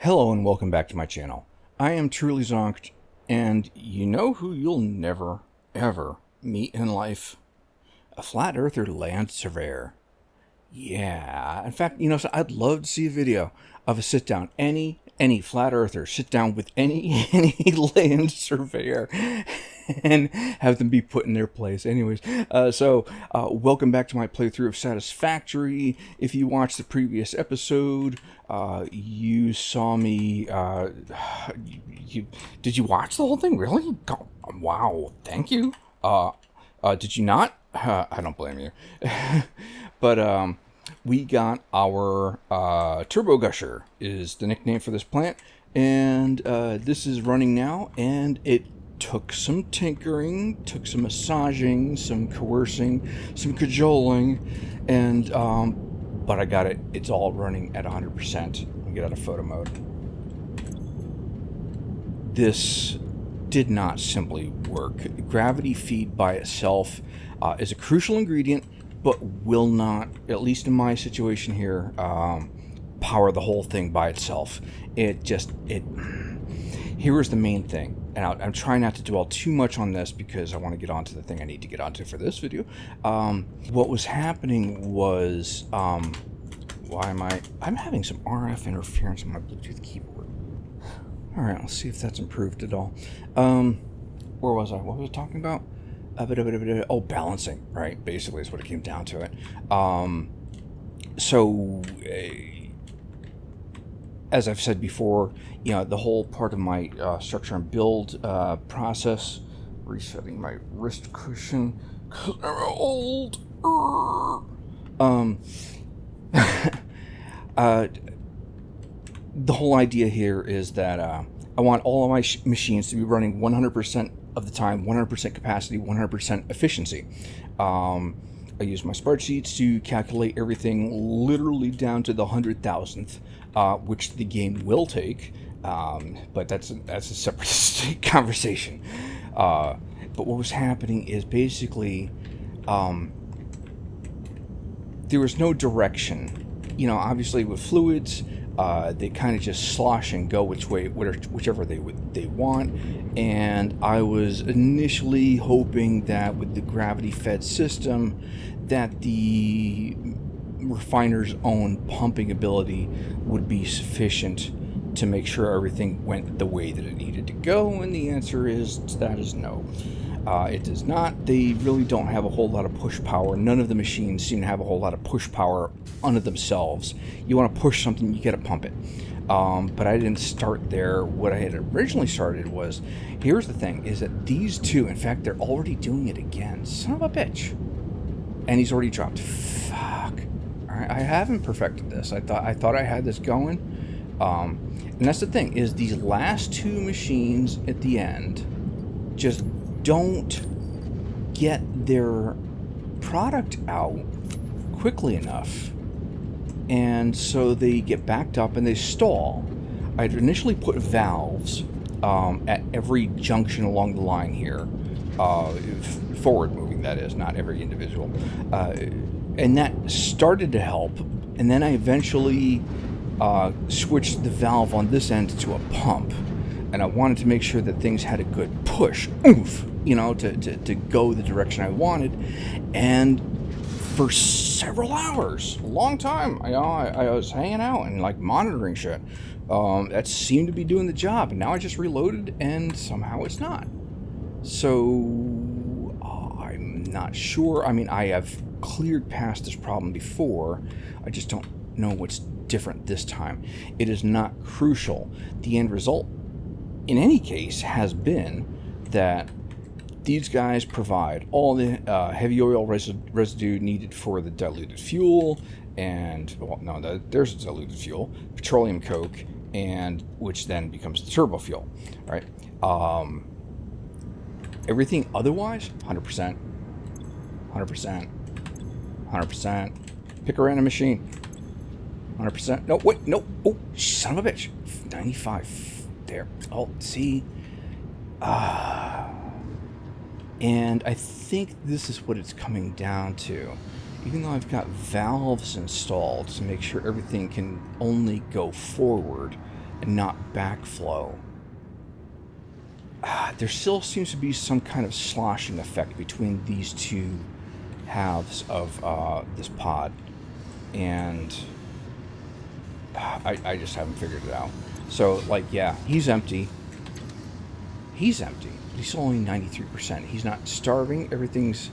Hello and welcome back to my channel. I am truly zonked, and you know who you'll never, ever meet in life? A flat earther land surveyor. Yeah, in fact, so I'd love to see a video of a sit down. Any flat earther sit down with any land surveyor and have them be put in their place. Anyways, welcome back to my playthrough of Satisfactory. If you watched the previous episode, you saw me. Did you watch the whole thing? Really? Oh, wow, thank you. Did you not? I don't blame you. But we got our Turbo Gusher is the nickname for this plant, and this is running now, and it took some tinkering, took some massaging, some coercing, some cajoling, and but I got it. It's all running at 100%. Let me get out of photo mode. This did not simply work. Gravity feed by itself is a crucial ingredient, but will not, at least in my situation here, power the whole thing by itself. Here is the main thing, and I'm trying not to dwell too much on this because I want to get onto the thing I need to get onto for this video. What was happening was, I'm having some RF interference on my Bluetooth keyboard. All right, let's see if that's improved at all. Where was I? What was I talking about? Oh, balancing, right? Basically is what it came down to it. As I've said before, the whole part of my structure and build process, resetting my wrist cushion, because I'm old. The whole idea here is that I want all of my machines to be running 100% of the time, 100% capacity, 100% efficiency. I use my spreadsheets to calculate everything literally down to the 100,000th, which the game will take, but that's a separate conversation. But what was happening is basically there was no direction. Obviously with fluids, they kind of just slosh and go whichever they want, and I was initially hoping that with the gravity-fed system that the refiner's own pumping ability would be sufficient to make sure everything went the way that it needed to go, and the answer is no. It does not. They really don't have a whole lot of push power. None of the machines seem to have a whole lot of push power unto themselves. You want to push something, you got to pump it. But I didn't start there. What I had originally started was, here's the thing, is that these two, in fact, they're already doing it again. Son of a bitch. And he's already dropped. Fuck. All right, I haven't perfected this. I thought I had this going. And that's the thing, is these last two machines at the end just don't get their product out quickly enough, and so they get backed up and they stall. I'd initially put valves at every junction along the line here, forward moving, that is, not every individual, and that started to help, and then I eventually switched the valve on this end to a pump, and I wanted to make sure that things had a good push, oomph, to go the direction I wanted. And for several hours, a long time, I was hanging out and monitoring shit. That seemed to be doing the job, and now I just reloaded and somehow it's not. So I'm not sure. I mean, I have cleared past this problem before. I just don't know what's different this time. It is not crucial. The end result, in any case, has been that these guys provide all the heavy oil residue needed for the diluted fuel, and there's a diluted fuel, petroleum coke, and which then becomes the turbo fuel, right? Everything otherwise, 100%, 100%, 100%. Pick a random machine, 100%. No, wait, no. Oh, son of a bitch. 95. There. Oh, see. And I think this is what it's coming down to. Even though I've got valves installed to make sure everything can only go forward, and not backflow. There still seems to be some kind of sloshing effect between these two halves of this pod, and I just haven't figured it out. So, like, yeah, he's empty. He's empty. He's only 93%. He's not starving. Everything's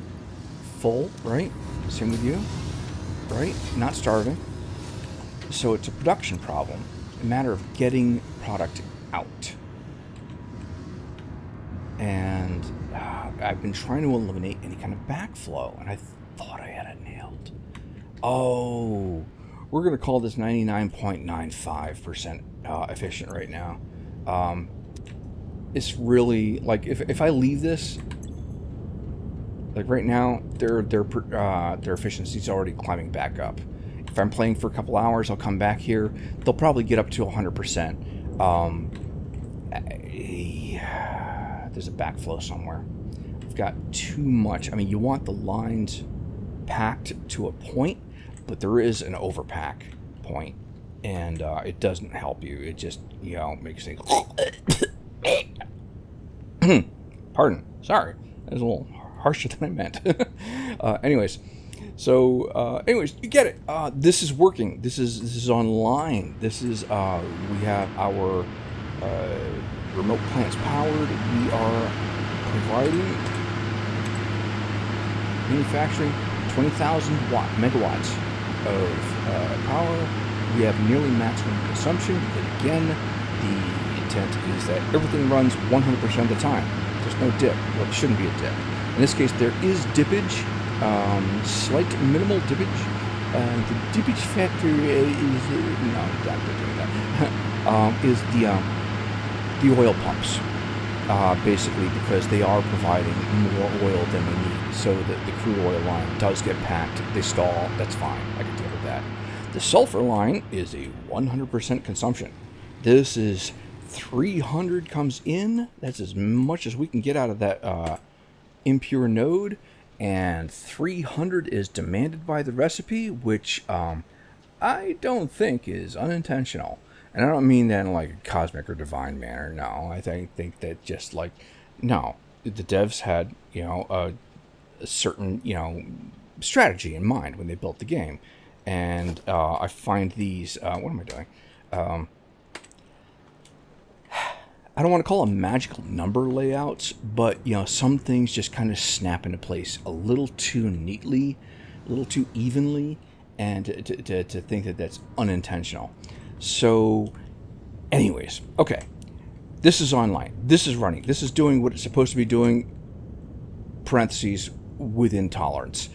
full, right? Same with you, right? Not starving. So it's a production problem, a matter of getting product out. And I've been trying to eliminate any kind of backflow, and I thought I had it nailed. Oh, we're going to call this 99.95% efficient right now. It's really, like, if I leave this, like right now, their efficiency is already climbing back up. If I'm playing for a couple hours, I'll come back here. They'll probably get up to 100%. There's a backflow somewhere. I've got too much. I mean, you want the lines packed to a point, but there is an overpack point, and it doesn't help you. It just, makes things... Pardon. Sorry. That was a little harsher than I meant. Anyways, you get it. This is working. This is online. This is we have our remote plants powered. We are providing manufacturing 20,000 megawatts of power. We have nearly maximum consumption because, again, the intent is that everything runs 100% of the time. There's no dip. Well, there shouldn't be a dip. In this case, there is dippage, slight minimal dippage. The dippage factor is is the oil pumps, basically, because they are providing more oil than they need. So the crude oil line does get packed. They stall. That's fine. I can deal with that. The sulfur line is a 100% consumption. This is 300 comes in. That's as much as we can get out of that impure node, and 300 is demanded by the recipe, which I don't think is unintentional. And I don't mean that in like a cosmic or divine manner. No, I think that just like, no, the devs had a certain strategy in mind when they built the game, and I find these. What am I doing? I don't want to call them magical number layouts, but some things just kind of snap into place a little too neatly, a little too evenly, and to think that that's unintentional. So, anyways, okay, this is online. This is running. This is doing what it's supposed to be doing. Parentheses within tolerance.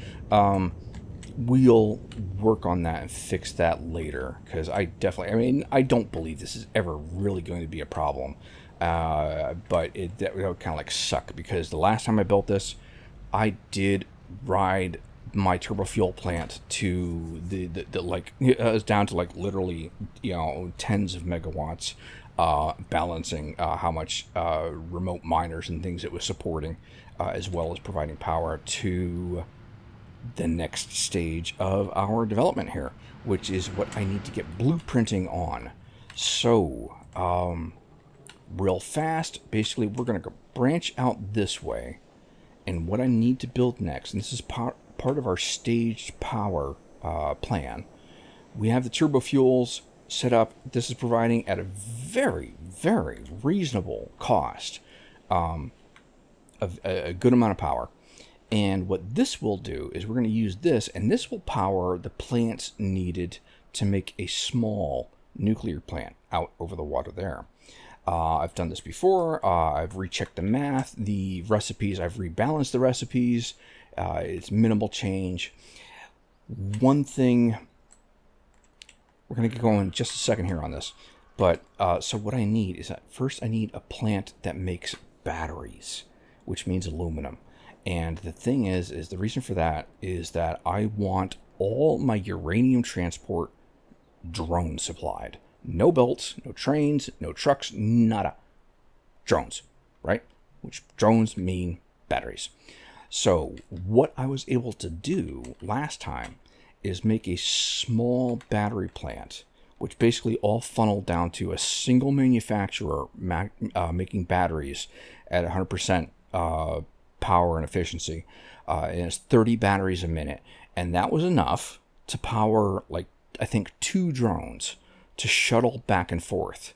We'll work on that and fix that later, because I don't believe this is ever really going to be a problem. But that would kind of like suck, because the last time I built this, I did ride my turbo fuel plant to the it was down to like literally tens of megawatts, balancing how much remote miners and things it was supporting, as well as providing power to the next stage of our development here, which is what I need to get blueprinting on. So real fast, basically we're going to branch out this way, and what I need to build next, and this is part of our staged power plan. We have the turbo fuels set up. This is providing at a very, very reasonable cost of a good amount of power. And what this will do is we're going to use this, and this will power the plants needed to make a small nuclear plant out over the water there. I've done this before. I've rechecked the math, the recipes. I've rebalanced the recipes. It's minimal change. One thing, we're going to get going in just a second here on this. But so what I need is that first I need a plant that makes batteries, which means aluminum. And the thing is the reason for that is that I want all my uranium transport drone supplied. No belts, no trains, no trucks, nada. Drones, right? Which drones mean batteries. So what I was able to do last time is make a small battery plant which basically all funneled down to a single manufacturer making batteries at 100% power and efficiency. And it's 30 batteries a minute. And that was enough to power, like, I think 2 drones to shuttle back and forth,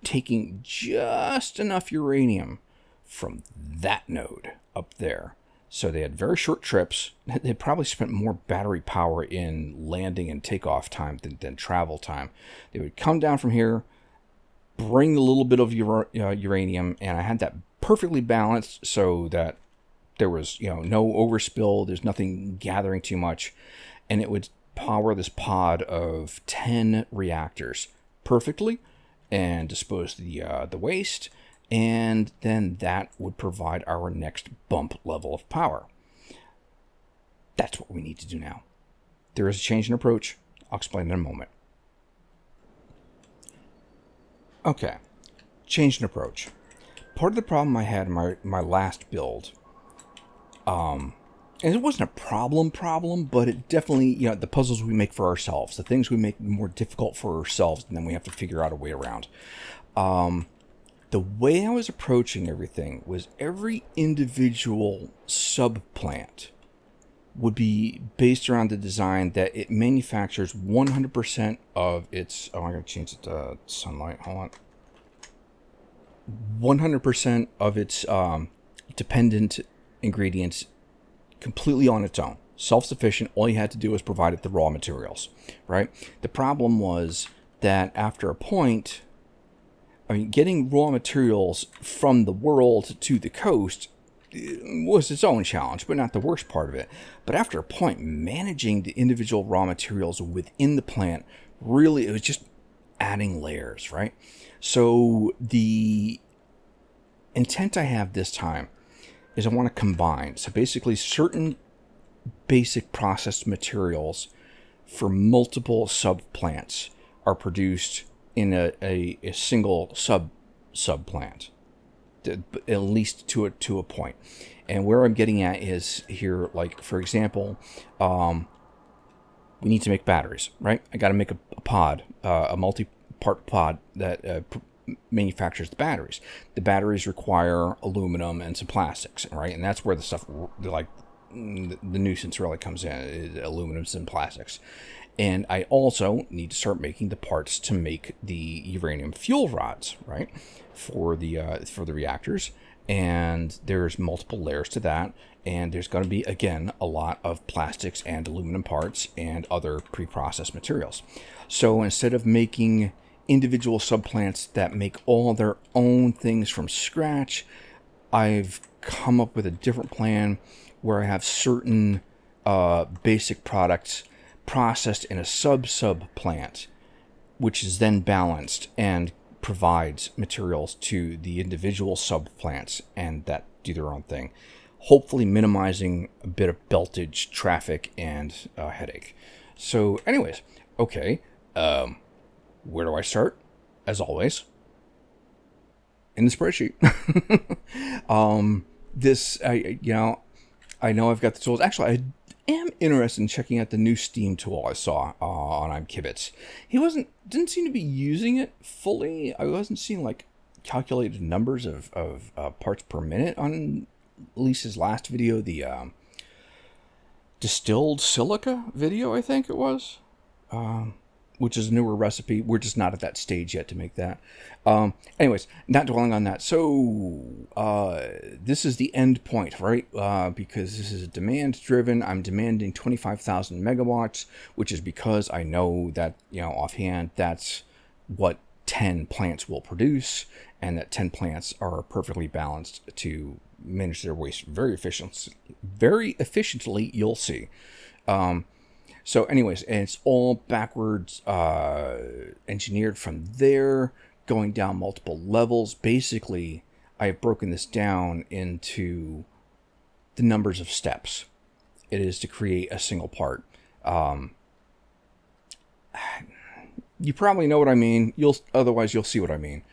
taking just enough uranium from that node up there. So they had very short trips. They probably spent more battery power in landing and takeoff time than travel time. They would come down from here, bring a little bit of uranium, and I had that perfectly balanced so that there was, no overspill. There's nothing gathering too much, and it would power this pod of 10 reactors perfectly, and dispose the waste, and then that would provide our next bump level of power. That's what we need to do now. There is a change in approach. I'll explain in a moment. Okay, change in approach. Part of the problem I had in my last build, and it wasn't a problem, but it definitely, the puzzles we make for ourselves, the things we make more difficult for ourselves, and then we have to figure out a way around. The way I was approaching everything was every individual subplant would be based around the design that it manufactures 100% of its... Oh, I'm going to change it to sunlight. Hold on. 100% of its dependent ingredients completely on its own. Self-sufficient. All you had to do was provide it the raw materials, right? The problem was that after a point, getting raw materials from the world to the coast was its own challenge, but not the worst part of it. But after a point, managing the individual raw materials within the plant, really, it was just adding layers, right? So the intent I have this time is I want to combine. So basically, certain basic processed materials for multiple subplants are produced in a single subplant, at least to a point. And where I'm getting at is here, like, for example, we need to make batteries, right? I got to make a pod, a multi-part pod that manufactures the batteries. The batteries require aluminum and some plastics, right? And that's where the stuff, like, the nuisance really comes in, is aluminums and plastics. And I also need to start making the parts to make the uranium fuel rods, right, for the reactors. And there's multiple layers to that. And there's going to be, again, a lot of plastics and aluminum parts and other pre-processed materials. So instead of making individual subplants that make all their own things from scratch, I've come up with a different plan where I have certain basic products processed in a sub-plant, which is then balanced and provides materials to the individual subplants and that do their own thing, hopefully minimizing a bit of beltage, traffic, and headache. So anyways, okay, where do I start? As always, in the spreadsheet. I know I've got the tools. Actually, I am interested in checking out the new Steam tool I saw on ImKibitz. He didn't seem to be using it fully. I wasn't seeing like calculated numbers of parts per minute on at least his last video, the distilled silica video, I think it was, which is a newer recipe. We're just not at that stage yet to make that. Anyways, not dwelling on that. So this is the end point, right? Because this is demand driven. I'm demanding 25,000 megawatts, which is because I know that, offhand, that's what 10 plants will produce, and that 10 plants are perfectly balanced to manage their waste very efficiently, you'll see. So anyways, and it's all backwards engineered from there, going down multiple levels. Basically, I have broken this down into the numbers of steps it is to create a single part. You probably know what I mean. Otherwise you'll see what I mean.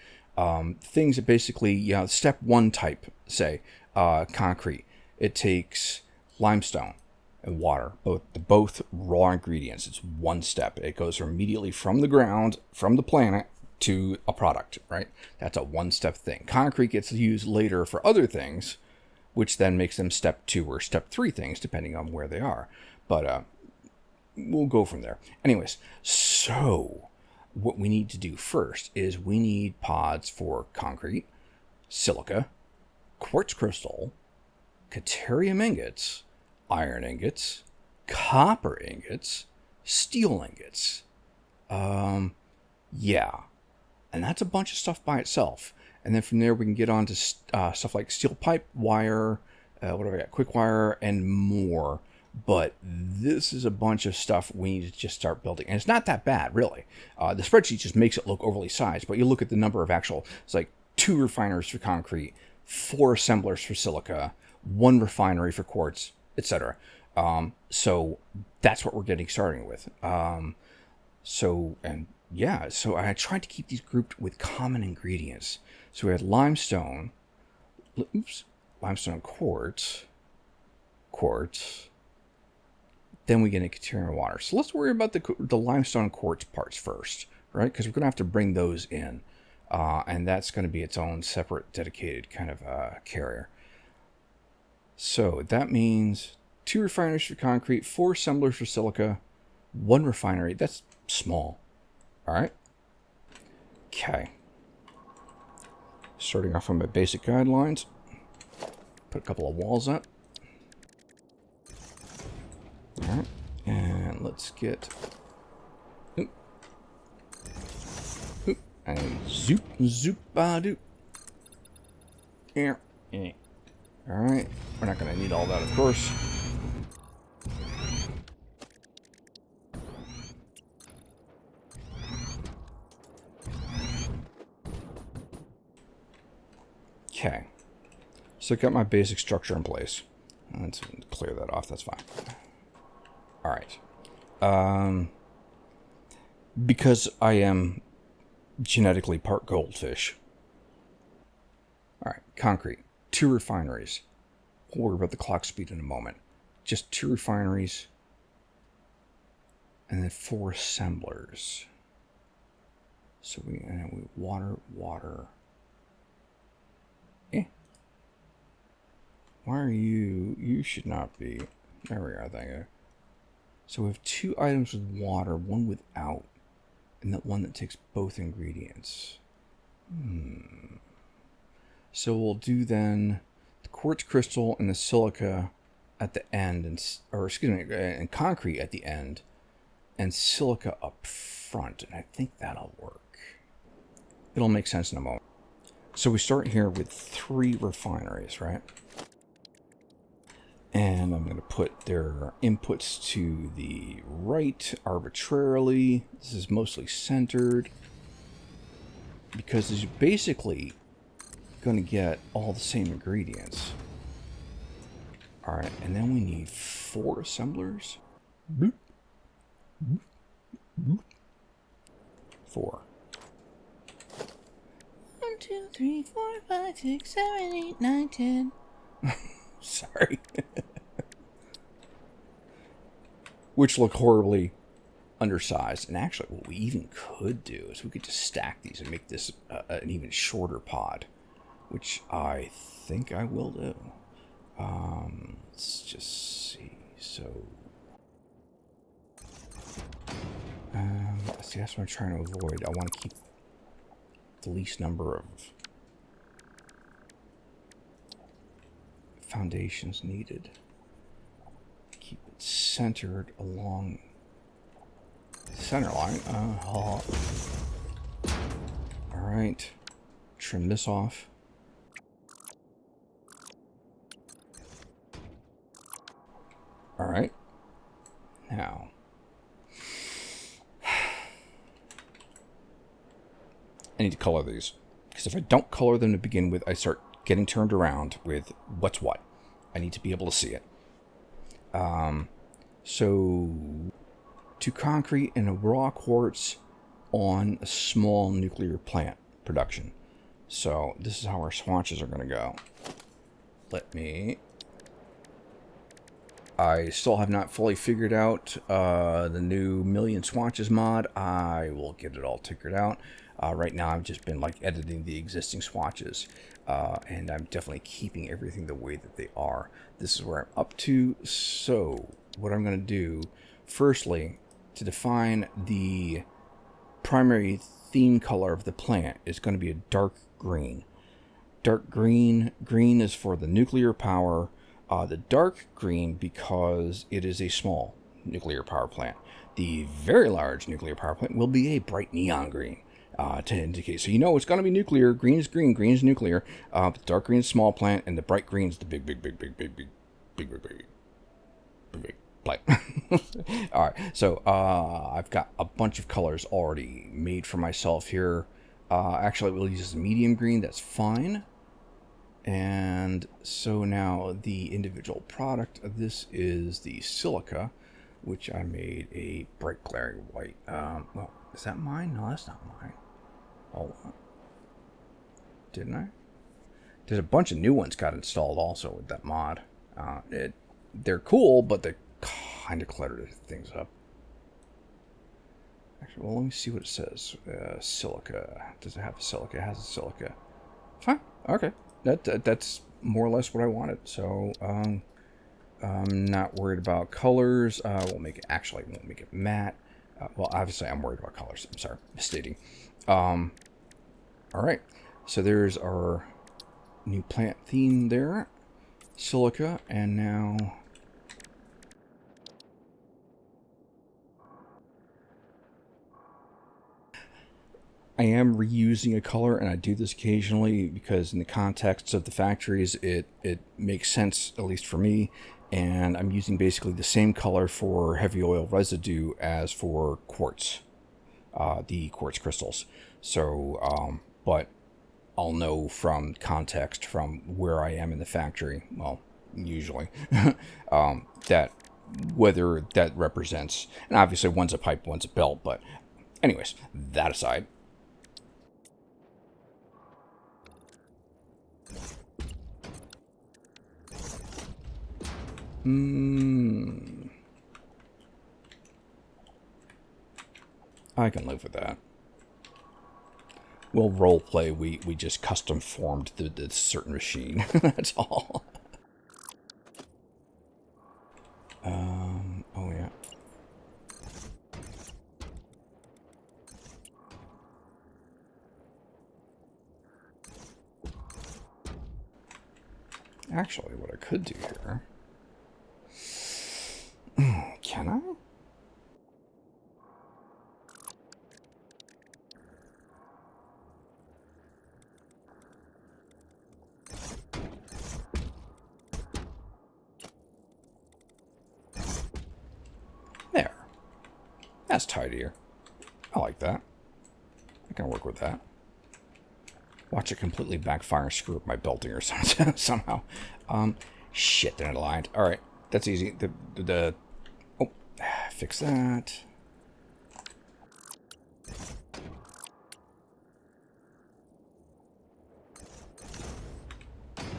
Things that basically, step one type, say, concrete. It takes limestone. and water, both raw ingredients. It's one step. It goes immediately from the ground, from the planet, to a product, right? That's a one-step thing. Concrete gets used later for other things, which then makes them step 2 or step 3 things, depending on where they are. But we'll go from there. Anyways, so what we need to do first is we need pods for concrete, silica, quartz crystal, Caterium ingots, iron ingots, copper ingots, steel ingots. Yeah. And that's a bunch of stuff by itself. And then from there we can get on to stuff like steel pipe, wire, what do I got? Quick wire, and more. But this is a bunch of stuff we need to just start building. And it's not that bad, really. The spreadsheet just makes it look overly sized. But you look at the number of it's like 2 refiners for concrete, 4 assemblers for silica, 1 refinery for quartz, etc. So that's what we're getting started with. So I tried to keep these grouped with common ingredients. So we had limestone, limestone quartz, then we get into Caterium water. So let's worry about the limestone quartz parts first, right? Because we're going to have to bring those in. And that's going to be its own separate, dedicated kind of carrier. So that means 2 refineries for concrete, 4 assemblers for silica, 1 refinery. That's small. All right. Okay. Starting off on my basic guidelines. Put a couple of walls up. All right. And let's get... And zoop-a-doop. Here. Alright. We're not going to need all that, of course. Okay. So I got my basic structure in place. Let's clear that off. That's fine. Alright. Because I am genetically part goldfish. Alright, concrete. 2 refineries. We'll worry about the clock speed in a moment. Just 2 refineries. And then 4 assemblers. So we water. Why are you should not be. There we are, thank you. So we have 2 items with water, 1 without. And that one that takes both ingredients. So we'll do then the quartz crystal and the silica at the end, and concrete at the end, and silica up front. And I think that'll work. It'll make sense in a moment. So we start here with 3 refineries, right? And I'm going to put their inputs to the right arbitrarily. This is mostly centered because it's basically going to get all the same ingredients. All right, and then we need 4 assemblers. 4. 1, 2, 3, 4, 5, 6, 7, 8, 9, 10. Sorry. Which look horribly undersized. And actually, what we even could do is we could just stack these and make this an even shorter pod, which I think I will do. Let's just see. So, see, that's what I'm trying to avoid. I want to keep the least number of foundations needed. Keep it centered along the center line. All right. Trim this off. All right. Now, I need to color these, because if I don't color them to begin with, I start getting turned around with what's what. I need to be able to see it. So, to concrete and a raw quartz on a small nuclear plant production. So, this is how our swatches are going to go. Let me I still have not fully figured out the new Million Swatches mod. I will get it all figured out. Right now, I've just been like editing the existing swatches, and I'm definitely keeping everything the way that they are. This is where I'm up to. So, what I'm going to do, firstly, to define the primary theme color of the plant, is going to be a dark green. Dark green. Green is for the nuclear power. The dark green because it is a small nuclear power plant. The very large nuclear power plant will be a bright neon green to indicate. So you know it's going to be nuclear. Green is green. Green is nuclear. The dark green is small plant, and the bright green is the big plant. All right. So I've got a bunch of colors already made for myself here. Actually, we'll use medium green. That's fine. And so now the individual product, this is the silica, which I made a bright glaring white. Well, is that mine? No, that's not mine. Hold on. Didn't I? There's a bunch of new ones got installed also with that mod. They're cool, but they kind of clutter things up. Actually, well, let me see what it says. Silica. Does it have a silica? It has a silica. Fine. Okay. That's more or less what I wanted. So I'm not worried about colors. We'll make it won't make it matte. Well, obviously I'm worried about colors. I'm sorry, misstating. All right. So there's our new plant theme there, silica, and now I am reusing a color, and I do this occasionally because in the context of the factories, it makes sense, at least for me. And I'm using basically the same color for heavy oil residue as for quartz, the quartz crystals. So, but I'll know from context from where I am in the factory, well, usually, that whether that represents, and obviously one's a pipe, one's a belt, but anyways, that aside. I can live with that. We'll role play. We just custom formed the certain machine. That's all. Oh yeah. Actually, what I could do here. Can I? There. That's tidier. I like that. I can work with that. Watch it completely backfire and screw up my belting or something somehow. Shit, they're not aligned. All right, that's easy. Oh, fix that.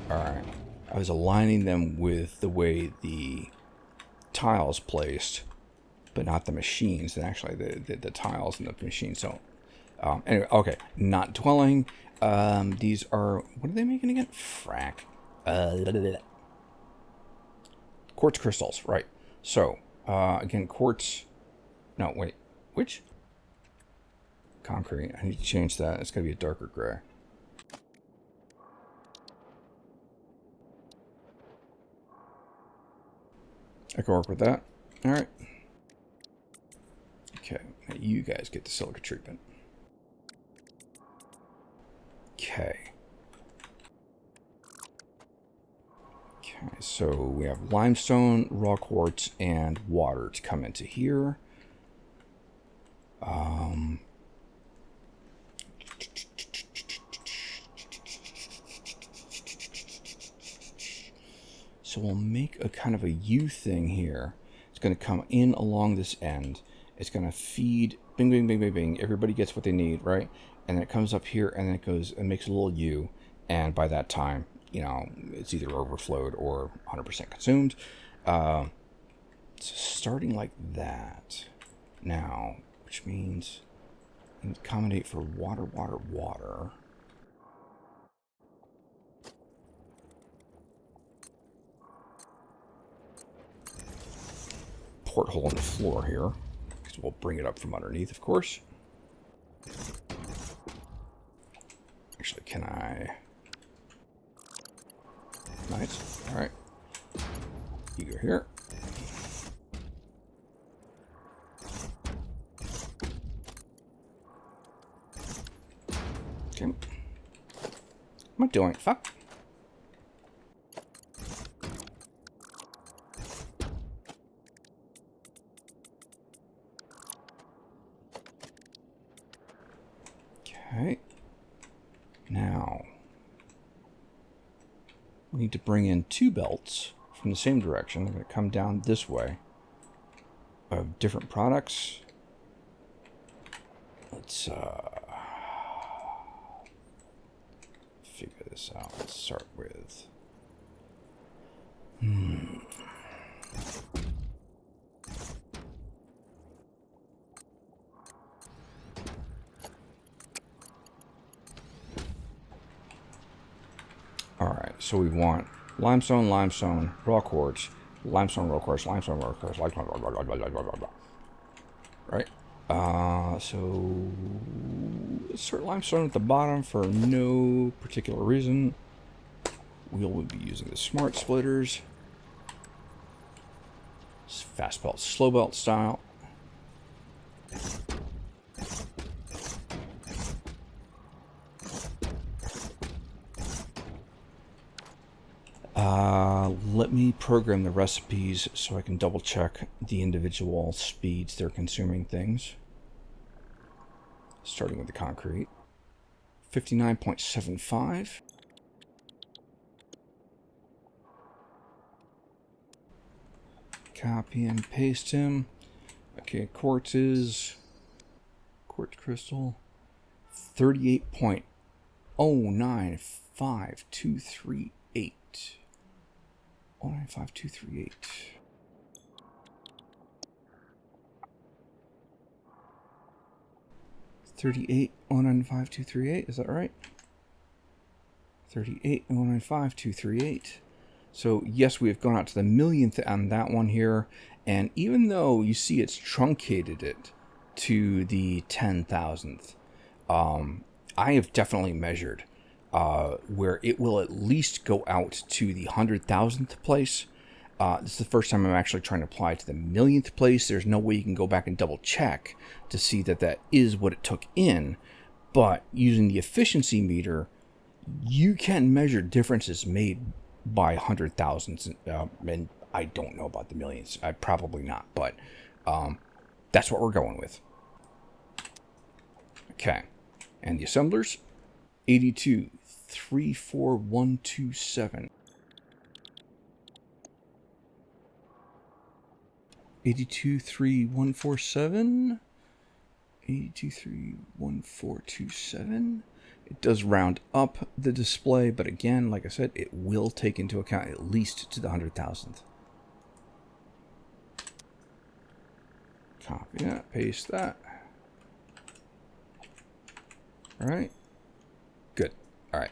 All right, I was aligning them with the way the tiles placed, but not the machines. And actually, the tiles and the machines. So, anyway, okay, not dwelling. These are, what are they making again? Frack. Quartz crystals, right. So, again, quartz. No, wait. Which? Concrete. I need to change that. It's going to be a darker gray. I can work with that. All right. Okay. Now you guys get the silica treatment. Okay. Okay, so we have limestone, raw quartz, and water to come into here. So we'll make a kind of a U thing here. It's going to come in along this end. It's going to feed, bing, bing, bing, bing, bing. Everybody gets what they need, right? And then it comes up here, and then it goes and makes a little U. And by that time, you know, it's either overflowed or 100% consumed. So starting like that now, which means accommodate for water, water, water. Porthole in the floor here, because we'll bring it up from underneath, of course. Actually, can I? Nice. All right. You go here. Okay. What am I doing? Fuck. Okay. Now, we need to bring in 2 belts from the same direction. They're going to come down this way of different products. Let's figure this out. Let's start with... Alright, so we want limestone, limestone, raw quartz, limestone, raw quartz, limestone, raw quartz, limestone, blah, blah, blah, blah, blah, blah, blah. Right? So let's start limestone at the bottom for no particular reason. We'll be using the smart splitters. Fast belt, slow belt style. Let me program the recipes so I can double check the individual speeds they're consuming things. Starting with the concrete. 59.75. Copy and paste him. Okay, quartz crystal. 38.095238. 095238. 38.095238. Is that right? 38.095238. So yes, we have gone out to the millionth on that one here, and even though you see it's truncated it to the 10,000th, I have definitely measured where it will at least go out to the 100,000th place. This is the first time I'm actually trying to apply it to the millionth place. There's no way you can go back and double check to see that that is what it took in, but using the efficiency meter, you can measure differences made by 100,000s, and I don't know about the millions. I probably not, but that's what we're going with. Okay, and the assemblers, 82.34127. 82.3.147. 82.3.1427. It does round up the display, but again, like I said, it will take into account at least to the 100,000th. Copy that, paste that. All right. Good. All right.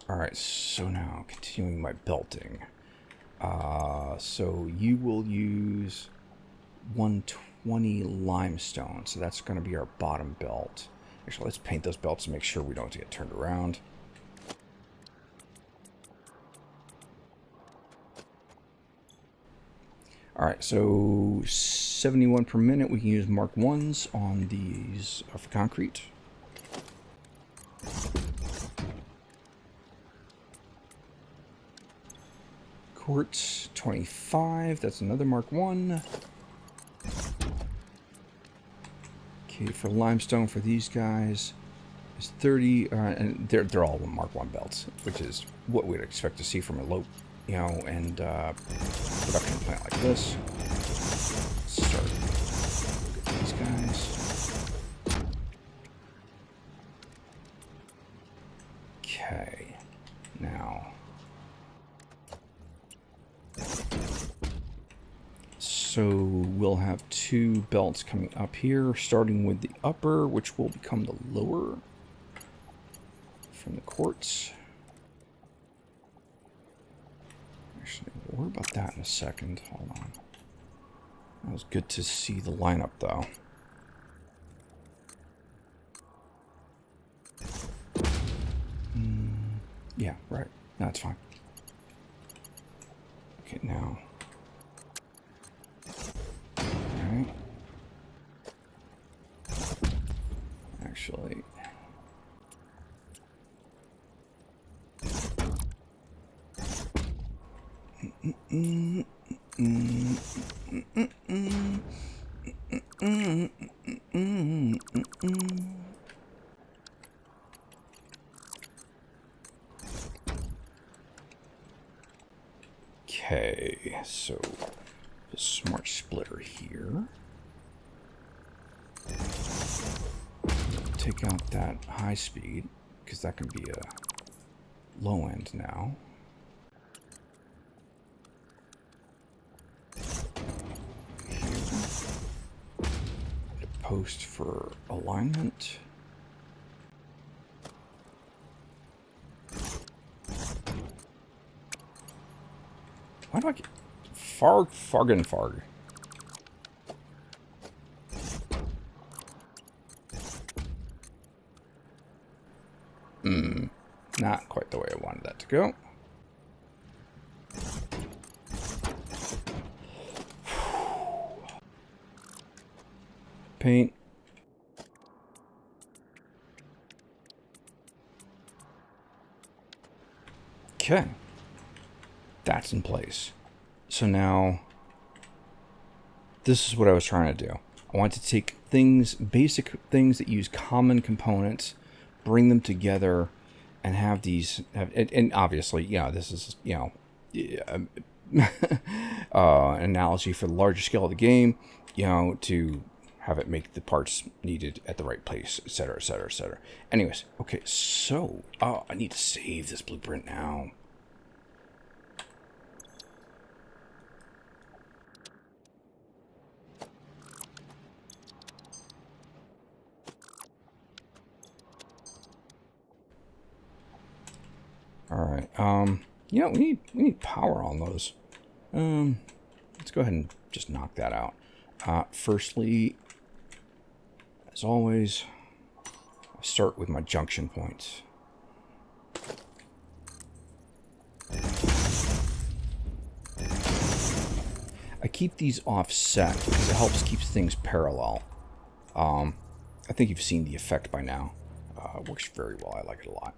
All right, so now continuing my belting. So you will use 120 limestone, so that's going to be our bottom belt. Actually, let's paint those belts to make sure we don't get turned around. All right, so 71 per minute. We can use Mark 1s on these for concrete. Quartz 25. That's another Mark 1. Okay, for limestone for these guys is 30, and they're all Mark 1 belts, which is what we'd expect to see from a low, and production plant like this. Let's start with these guys. Okay, now So we'll have 2 belts coming up here, starting with the upper, which will become the lower from the quartz. Actually, we'll worry about that in a second. Hold on. That was good to see the lineup, though. Yeah, right. That's fine. Okay, now. Alright. Actually. Okay, so the smart splitter here. Take out that high speed, because that can be a low end now. Post for alignment. Why do I get Farg? Not quite the way I wanted that to go. Paint. Okay. That's in place. So now, this is what I was trying to do. I want to take things, basic things that use common components, bring them together, and have these, and obviously, yeah, this is, you know, an analogy for the larger scale of the game, you know, to have it make the parts needed at the right place, etc., etc., etc. Anyways, okay, so, I need to save this blueprint now. Alright, you know, we need power on those. Let's go ahead and just knock that out. Firstly, as always, I start with my junction points. I keep these offset because it helps keep things parallel. I think you've seen the effect by now. It works very well. I like it a lot.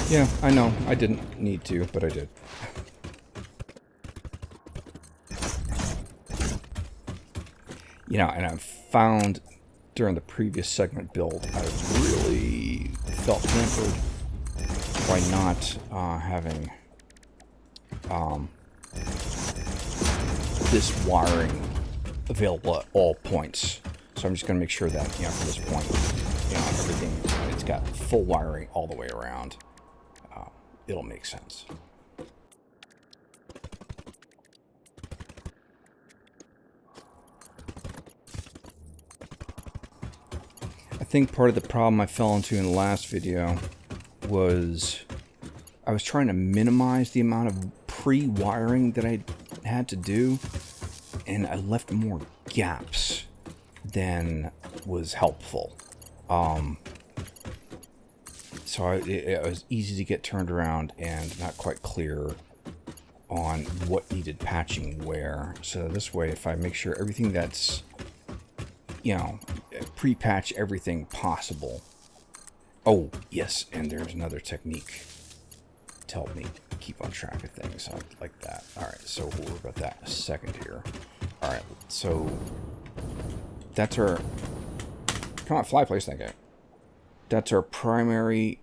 Yeah, I know. I didn't need to, but I did. You know, and I've found during the previous segment build, I really felt hampered by not having this wiring available at all points. So I'm just going to make sure that, you know, from this point, you know, everything, it's got full wiring all the way around. It'll make sense. I think part of the problem I fell into in the last video was I was trying to minimize the amount of pre-wiring that I had to do, and I left more gaps than was helpful. So it was easy to get turned around and not quite clear on what needed patching where. So this way, if I make sure everything that's, you know, pre-patch everything possible. Oh, yes, and there's another technique to help me keep on track of things like that. All right, so we'll worry about that in a second here. All right, so that's our... Come on, fly, place that guy. That's our primary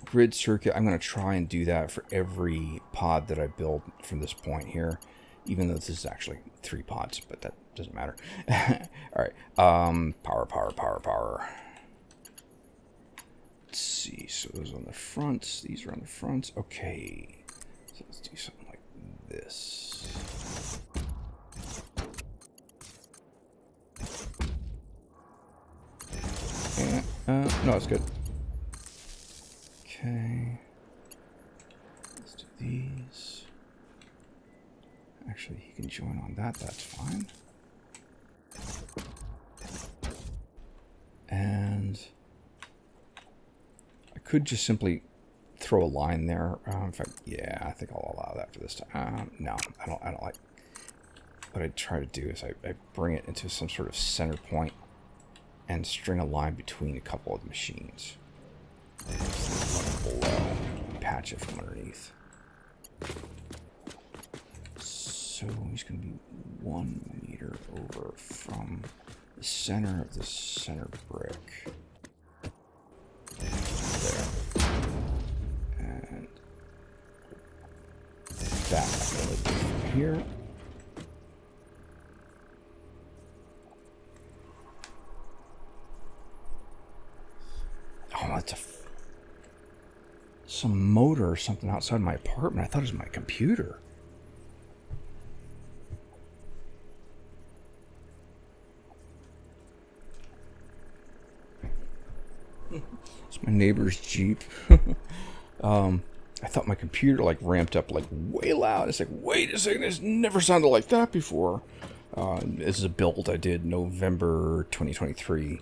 grid circuit. I'm going to try and do that for every pod that I build from this point here, even though this is actually 3 pods, but that doesn't matter. All right, power. let's see. So those are on the fronts. These are on the fronts. Okay. So let's do something like this. And, no, it's good. Okay. Let's do these. Actually, he can join on that. That's fine. And I could just simply throw a line there. In fact, yeah, I think I'll allow that for this time. No, I don't like. What I try to do is I bring it into some sort of center point and string a line between a couple of the machines. Below, patch it from underneath. So he's going to be 1 meter over from the center of the center brick. There. And that I can lift from here. Oh, that's some motor or something outside my apartment. I thought it was my computer. It's my neighbor's Jeep. I thought my computer like ramped up like way loud. It's like, wait a second, it's never sounded like that before. This is a build I did November 2023.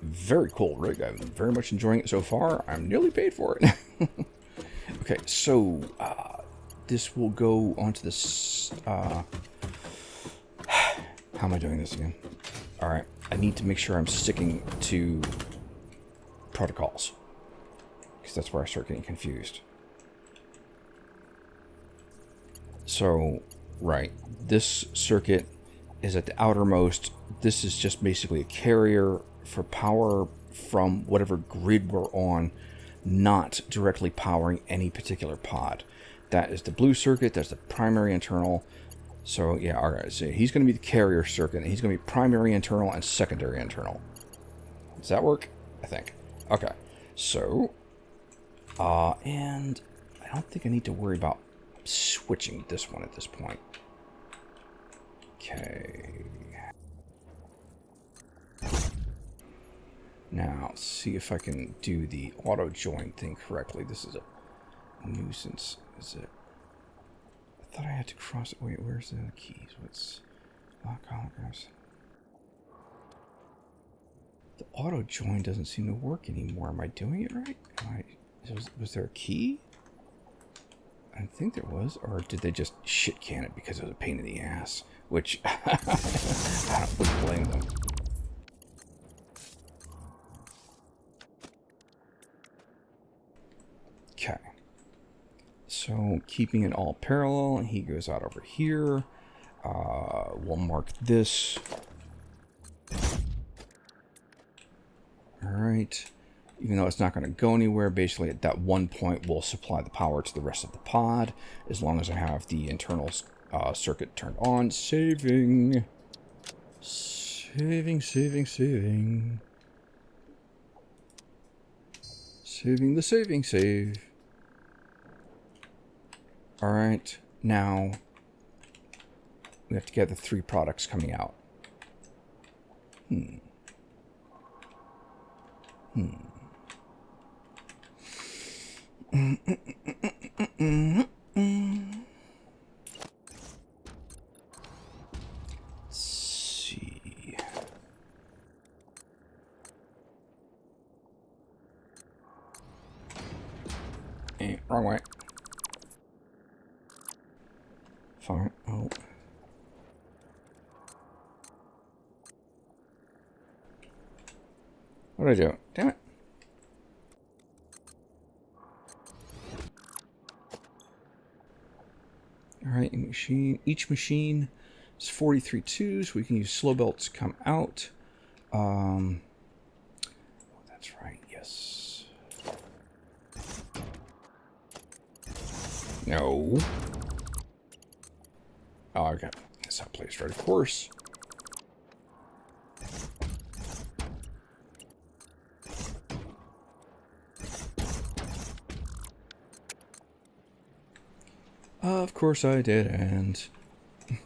Very cool rig. I'm very much enjoying it so far. I'm nearly paid for it. Okay, so this will go onto this. How am I doing this again? All right, I need to make sure I'm sticking to protocols because that's where I start getting confused. So, right, this circuit is at the outermost. This is just basically a carrier for power from whatever grid we're on, not directly powering any particular pod. That is the blue circuit. That's the primary internal. So, yeah, all right, so he's going to be the carrier circuit, and he's going to be primary internal and secondary internal. Does that work? I think. Okay, so, and I don't think I need to worry about switching this one at this point. Okay. Now, see if I can do the auto join thing correctly. This is a nuisance, is it? I thought I had to cross it. Wait, where's the keys? What's lock holograms? The auto join doesn't seem to work anymore. Am I doing it right? Was there a key? I think there was, or did they just shit can it because it was a pain in the ass? Which I wouldn't blame them. Okay. So keeping it all parallel, and he goes out over here. We'll mark this. All right. Even though it's not going to go anywhere, basically at that one point we'll supply the power to the rest of the pod, as long as I have the internal circuit turned on. Saving. Saving, saving, saving. Saving the saving save. Alright, now we have to get the 3 products coming out. Let's see. Wrong way. Fine. Oh. What did I do? Damn it. Alright, each machine is 43 twos. We can use slow belts to come out. Oh, that's right, yes. No. Oh, okay. That's how play started, of course. Of course I didn't.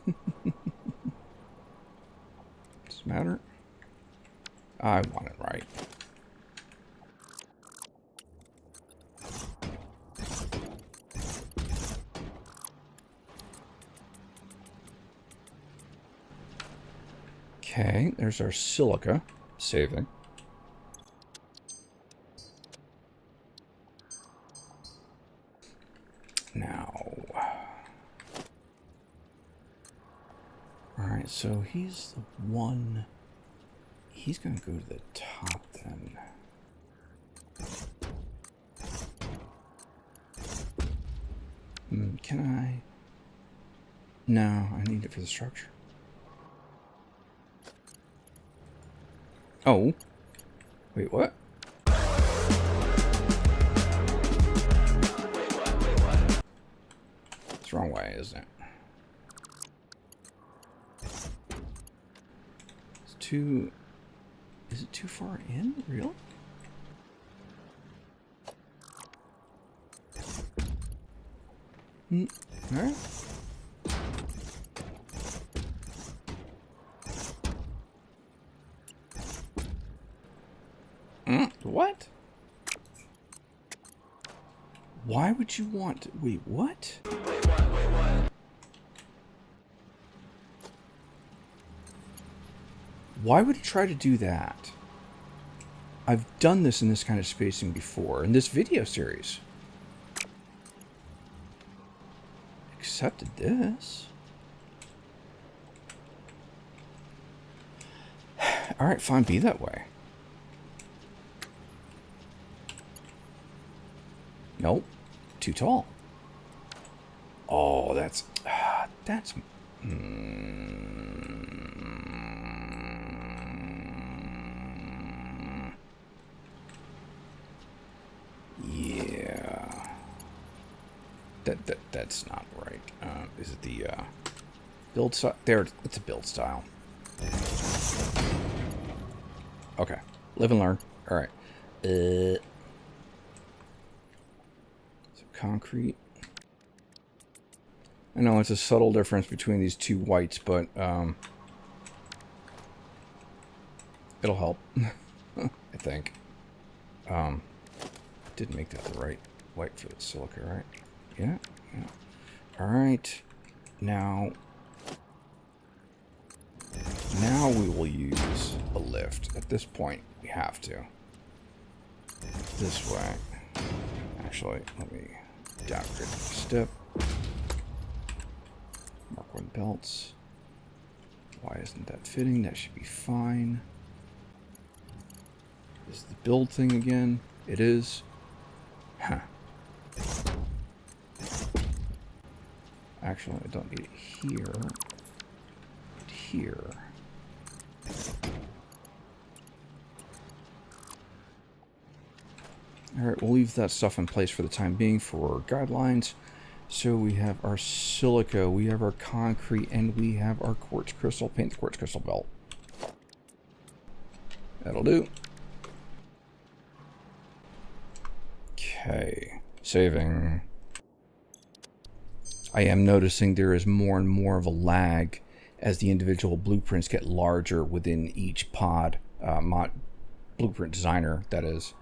Does it matter? I want it right. Okay, there's our silica. Saving. Now. Alright, so he's the one. He's going to go to the top then. Can I? No, I need it for the structure. Oh. Wait, what? It's the wrong way, isn't it? It's too... Is it too far in? Really? Alright. What? Why would you want to... Wait, what? Why would he try to do that? I've done this in this kind of spacing before, in this video series. Accepted this. Alright, fine, be that way. Nope. Too tall. Oh, that's... that's... yeah. That's not right. Is it the build style? There, it's a build style. Okay. Live and learn. All right. So concrete. I know it's a subtle difference between these two whites, but it'll help. I think. Didn't make that the right white for the silica, right? Yeah. All right. Now we will use a lift. At this point, we have to. This way. Actually, let me downgrade the step. Mark 1 belts. Why isn't that fitting? That should be fine. Is the build thing again? It is. Huh. Actually, I don't need it here. Here. Alright, we'll leave that stuff in place for the time being for guidelines. So we have our silica, we have our concrete, and we have our quartz crystal. Paint the quartz crystal belt. That'll do. Okay, saving. I am noticing there is more and more of a lag as the individual blueprints get larger within each pod. Blueprint designer, that is.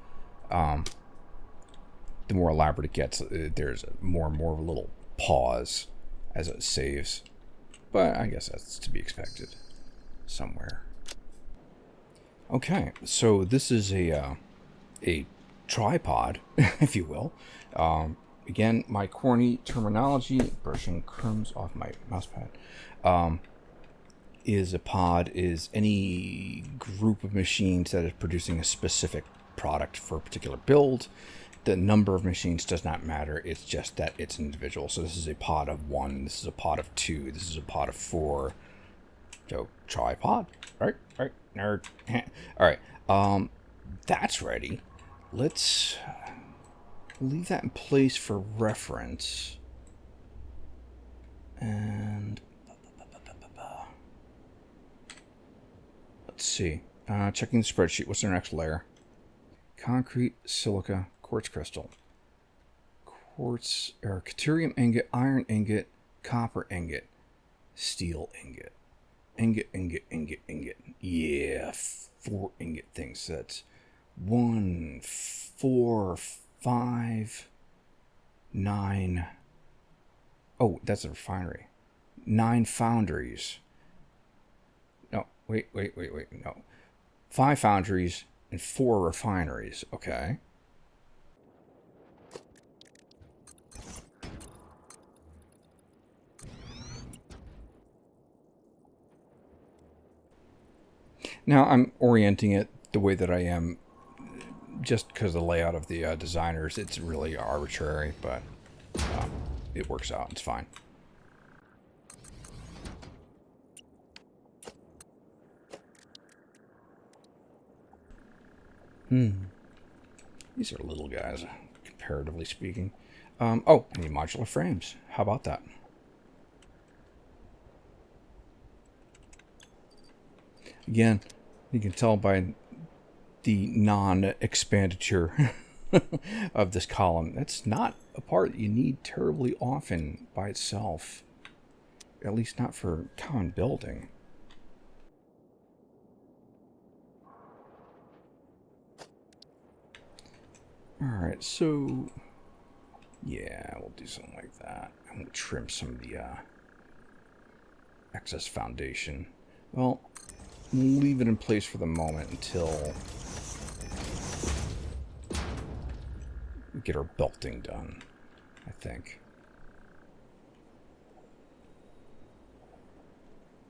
The more elaborate it gets, there's more and more of a little pause as it saves. But I guess that's to be expected somewhere. Okay, so this is a tripod, if you will. Again, my corny terminology, brushing crumbs off my mousepad, is a pod is any group of machines that is producing a specific product for a particular build. The number of machines does not matter. It's just that it's individual. So this is a pod of 1. This is a pod of 2. This is a pod of 4. So tripod. Right? Nerd. All right. That's ready. Let's leave that in place for reference. And let's see. Checking the spreadsheet. What's our next layer? Concrete, silica, quartz crystal. Quartz, or Caterium ingot, iron ingot, copper ingot, steel ingot. Ingot, ingot, ingot, ingot. Yeah, 4 ingot things. So that's 1, 4, 5, 9. Oh, that's a refinery. 9 foundries. No, wait. No. 5 foundries and 4 refineries. Okay. Now I'm orienting it the way that I am just because of the layout of the designers. It's really arbitrary, but it works out. It's fine. These are little guys, comparatively speaking. Oh, I need modular frames. How about that? Again, you can tell by the non-expenditure of this column. That's not a part that you need terribly often by itself. At least not for common building. Alright, so... yeah, we'll do something like that. I'm going to trim some of the excess foundation. Well, leave it in place for the moment until we get our belting done, I think.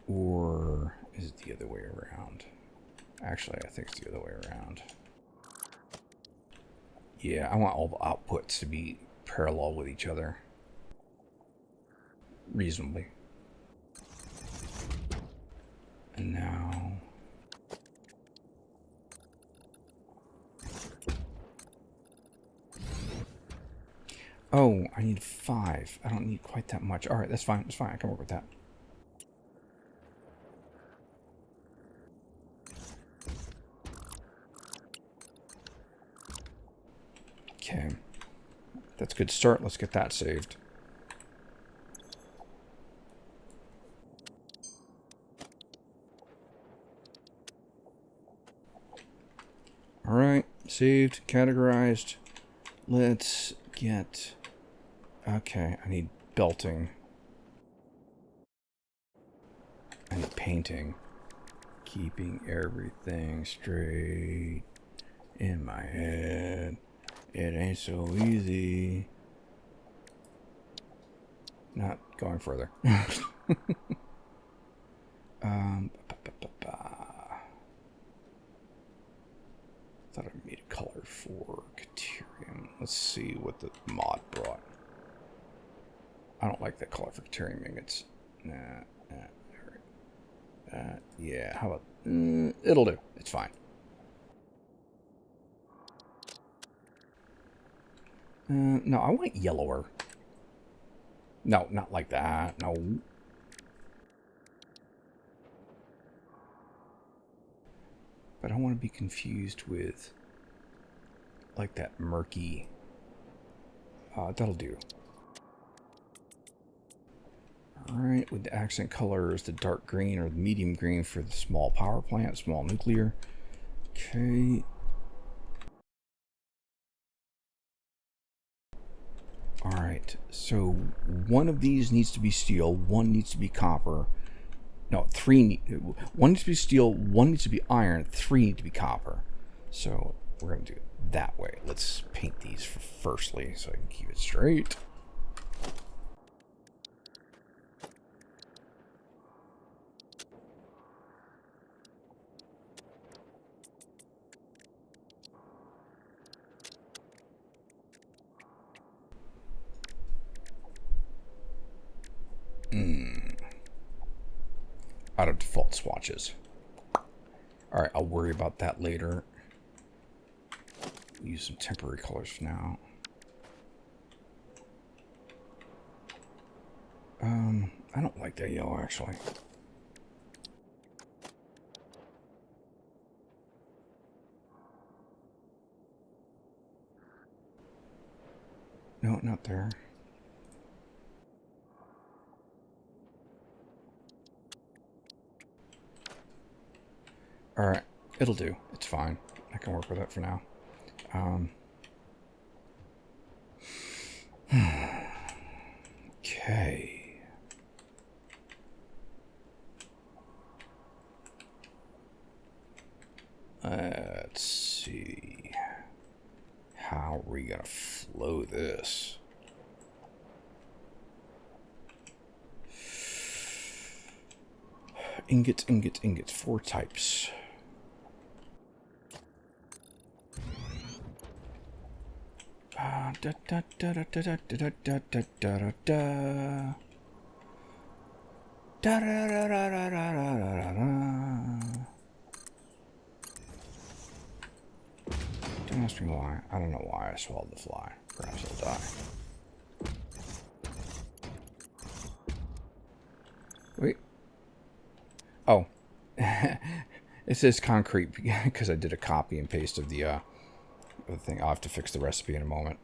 Or is it the other way around? Actually, I think it's the other way around. Yeah, I want all the outputs to be parallel with each other. Reasonably. And now... oh, I need 5. I don't need quite that much. Alright, that's fine. That's fine. I can work with that. Okay. That's a good start. Let's get that saved. Alright. Saved. Categorized. Let's get... okay, I need belting. I need painting. Keeping everything straight in my head. It ain't so easy. Not going further. Thought I made a color for Caterium. Let's see what the mod brought. I don't like that color for Caterium ingots. Yeah, how about... it'll do. It's fine. No, I want yellower. No, not like that. No. But I don't want to be confused with... like that murky... that'll do. Alright, with the accent colors, the dark green or the medium green for the small power plant, small nuclear. Okay. Alright, so one of these needs to be steel, one needs to be copper. No, one needs to be steel, one needs to be iron, 3 need to be copper. So we're going to do it that way. Let's paint these firstly so I can keep it straight. Out of default swatches. Alright, I'll worry about that later. We'll use some temporary colors for now. I don't like that yellow, actually. No, not there. Alright, it'll do. It's fine. I can work with it for now. Okay. Let's see. How are we gonna flow this? Ingots, ingots, ingots. 4 types. Da da da da da da da da da da da. Da da da da da da da da. Don't ask me why. I don't know why I swallowed the fly. Perhaps I'll die. Wait. Oh. It says concrete because I did a copy and paste of the thing. I'll have to fix the recipe in a moment.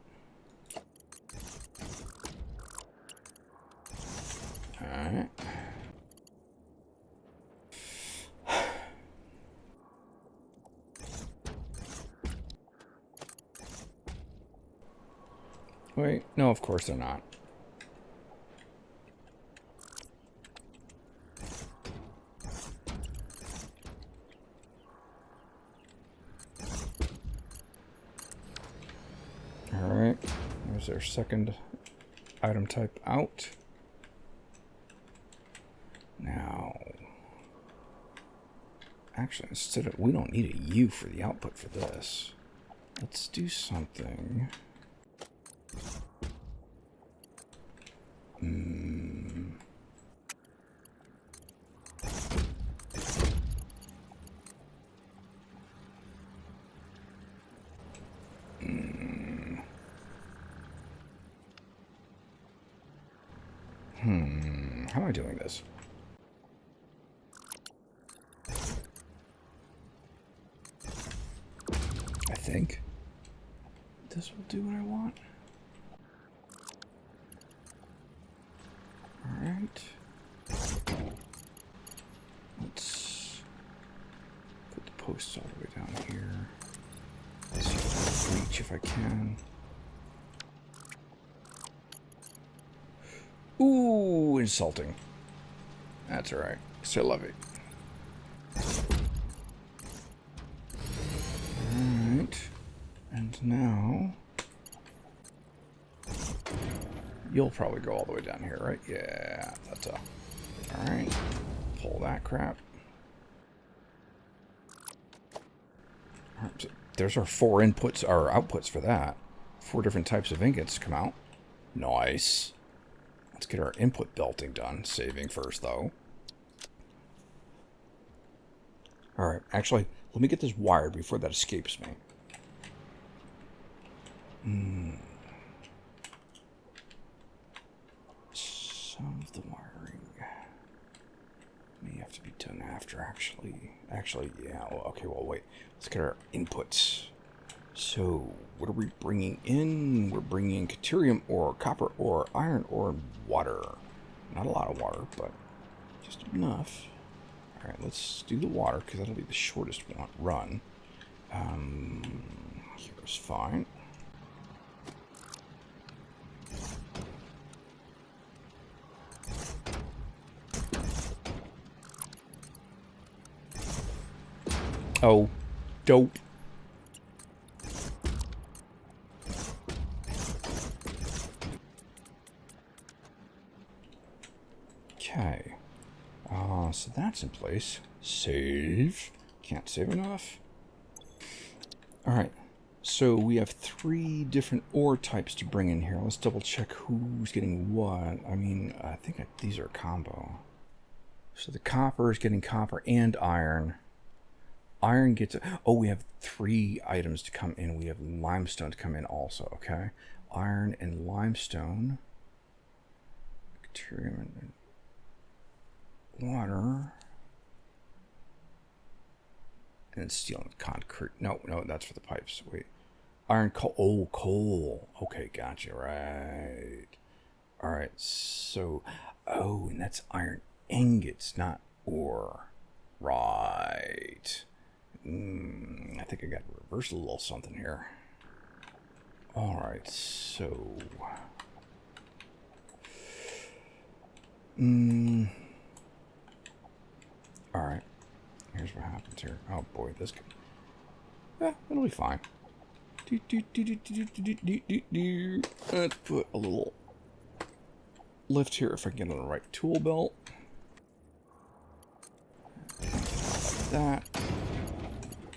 Alright. Wait, no, of course they're not. Alright, there's their second item type out. Now, actually, instead of, we don't need a U for the output for this. Let's do something. How am I doing this? I think this will do what I want. Alright. Let's put the posts all the way down here. Let's see if I can reach if I can. Ooh, insulting. That's alright. Still love it. Alright. And now you'll probably go all the way down here, right? Yeah, that's a... Alright. Pull that crap. Right, so there's our 4 inputs, our outputs for that. 4 different types of ingots come out. Nice. Let's get our input belting done. Saving first, though. Alright, actually, let me get this wired before that escapes me. Some of the wiring may have to be done after, actually. Actually, yeah. Okay, well, wait. Let's get our inputs. So, what are we bringing in? We're bringing in deuterium ore, copper ore, iron ore, and water. Not a lot of water, but just enough. Alright, let's do the water, because that'll be the shortest run. Here's fine. Oh, dope. Okay. So that's in place. Save. Can't save enough. Alright. So we have 3 different ore types to bring in here. Let's double check who's getting what. I mean, I think these are a combo. So the copper is getting copper and iron. Iron gets... Oh, we have 3 items to come in. We have limestone to come in also, okay? Iron and limestone. Deuterium and water. And steel and concrete. No, that's for the pipes. Wait. Iron coal. Oh, coal. Okay, gotcha. Right. All right. So, oh, and that's iron ingots, not ore. Right. I think I got to reverse a little something here. All right. So. All right. Here's what happens here. Oh boy, this could. It'll be fine. Let's put a little lift here if I get on the right tool belt. Like that.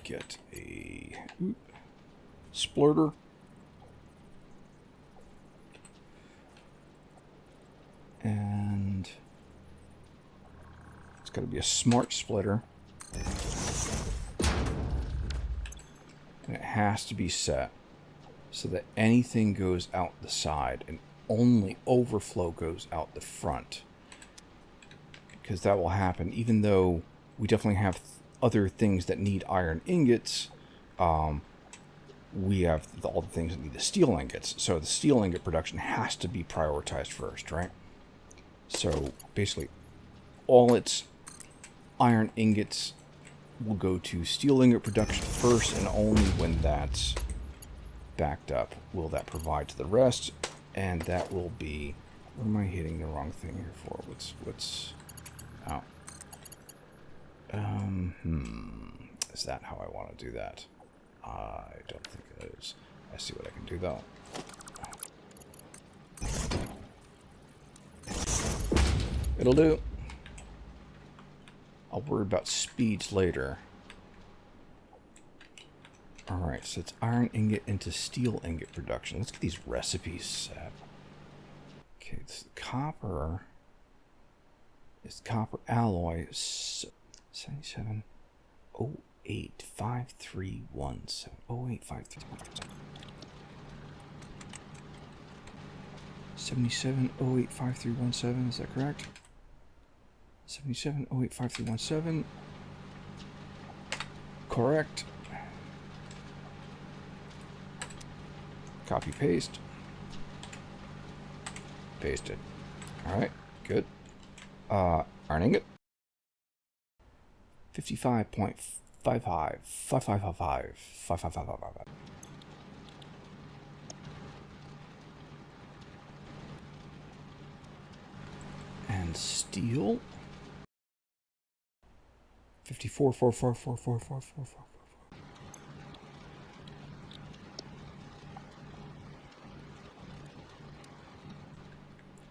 Get a splurter. And it's got to be a smart splitter. And it has to be set so that anything goes out the side and only overflow goes out the front. Because that will happen even though we definitely have other things that need iron ingots. We have all the things that need the steel ingots. So the steel ingot production has to be prioritized first, right? So basically all its iron ingots will go to steel ingot production first, and only when that's backed up will that provide to the rest. And that will be, what am I hitting the wrong thing here for? What's out? Is that how I want to do that? I don't think it is. I see what I can do though. It'll do. I'll worry about speeds later. Alright, so it's iron ingot into steel ingot production. Let's get these recipes set. Okay, it's copper. It's copper alloy. 77 08 5317. 08 5317. 77 08 5317, is that correct? 77 08 5317. Correct. Copy paste. Pasted. Alright, good. Iron ingot. 55.55. 5555. 5555. And steel. 54, 4, 4, 4, 4, 4, 4, 4.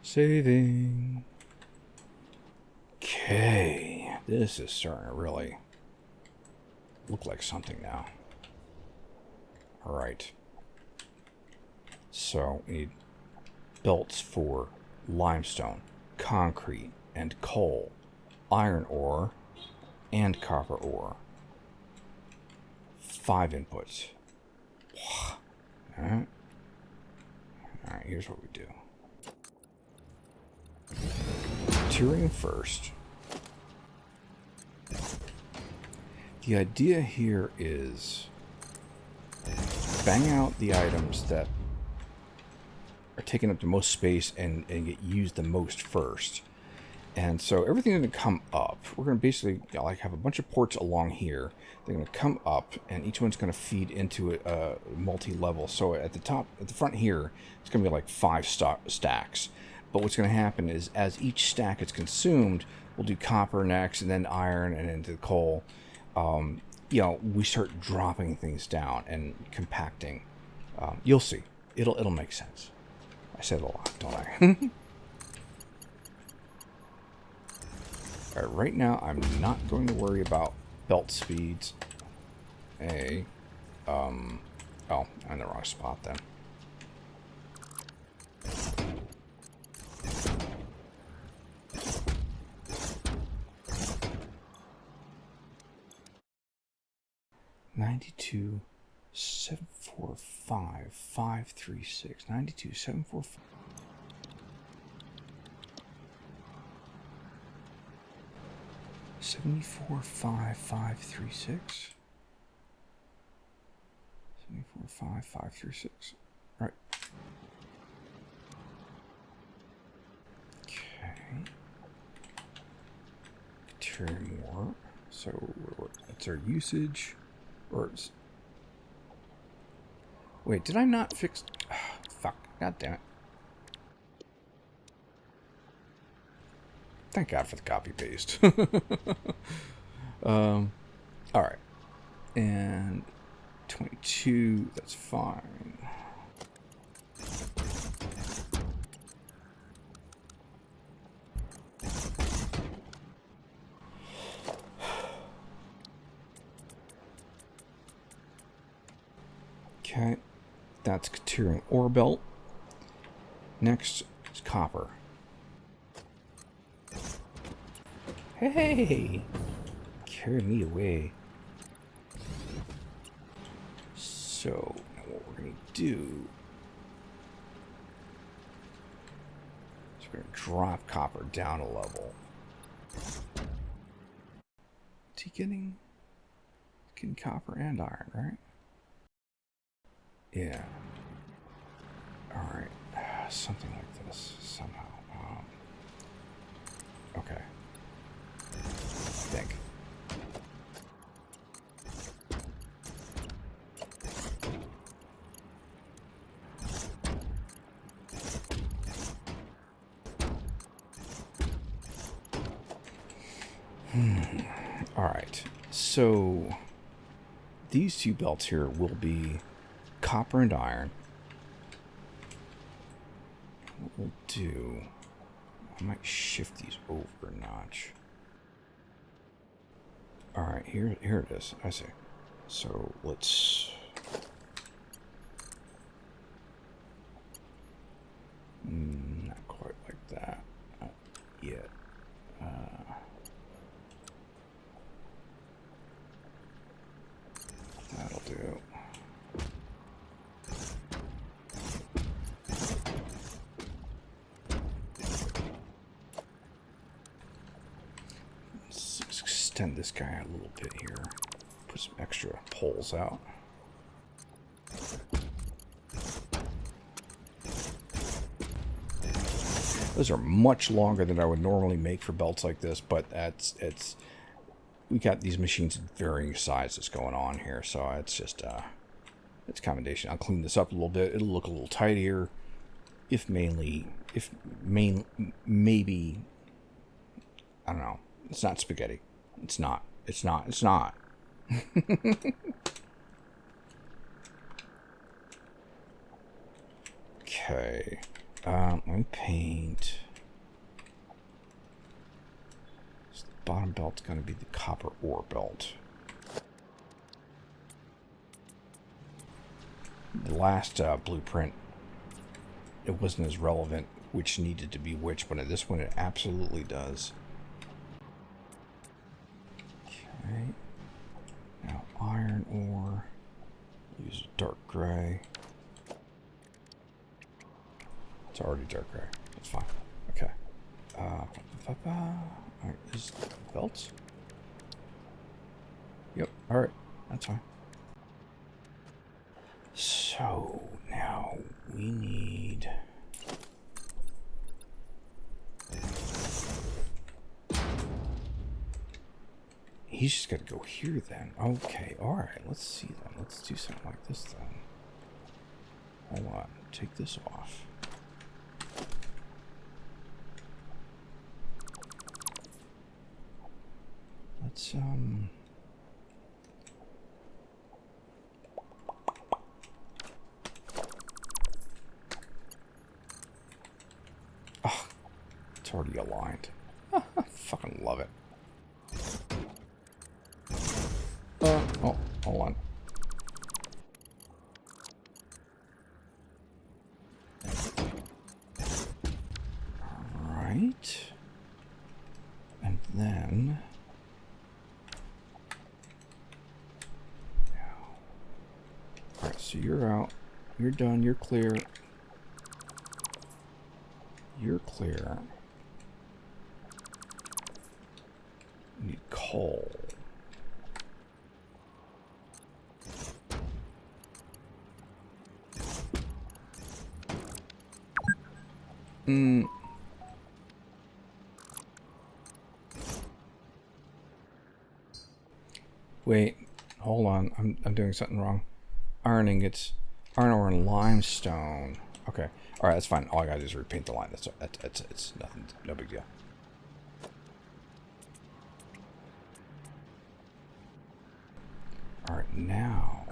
Saving. Okay, this is starting to really look like something now. All right. So we need belts for limestone, concrete, and coal, iron ore, and copper ore. 5 inputs. Alright. Alright, here's what we do. Material first. The idea here is bang out the items that are taking up the most space and get used the most first. And so everything's going to come up. We're going to basically like have a bunch of ports along here. They're going to come up, and each one's going to feed into a multi-level. So at the top, at the front here, it's going to be like 5 stacks. But what's going to happen is as each stack is consumed, we'll do copper next, and then iron, and into coal. You know, we start dropping things down and compacting. You'll see. It'll make sense. I said a lot, don't I? Alright, right now I'm not going to worry about belt speeds. Oh, I'm in the wrong spot then. $92 745 536 $92 745 74 5 5 3 6 74 53536. Right. Okay. Material more. So what's our usage? Or it's... Wait, did I not fix... fuck. God damn it. Thank God for the copy paste. Alright. And 22, that's fine. Okay. That's Caterian ore belt. Next is copper. Hey! Carry me away. So, now what we're going to do is we're going to drop copper down a level. Is he getting copper and iron, right? Yeah. Alright. Something like this, somehow. Okay. I think. Alright. So, these two belts here will be copper and iron. What we'll do... I might shift these over a notch. Alright, here it is. I see. So, let's... not quite like that. Not yet. That'll do. Let's extend this guy a little bit here. Put some extra poles out. Those are much longer than I would normally make for belts like this, but it's we got these machines in varying sizes going on here, so it's just it's accommodation. I'll clean this up a little bit. It'll look a little tidier, maybe I don't know. It's not spaghetti. It's not. Okay. Let me paint. So the bottom belt's going to be the copper ore belt. The last blueprint, it wasn't as relevant which needed to be which, but in this one it absolutely does. Okay. Now iron ore. Use a dark gray. It's already dark gray. That's fine. Okay. Alright, is belts? Yep. Alright. That's fine. So, now we need... He's just got to go here then. Okay. Alright. Let's see then. Let's do something like this then. Hold on. Take this off. Let's, oh, it's already aligned. I fucking love it. Oh, hold on. Alright. And then... Alright, so you're out. You're done. You're clear. You're clear. We need coal. Mm. Wait, hold on. I'm doing something wrong. Iron ingots, iron ore and limestone. Okay, all right, that's fine. All I gotta do is repaint the line. That's it's nothing, no big deal. All right, now.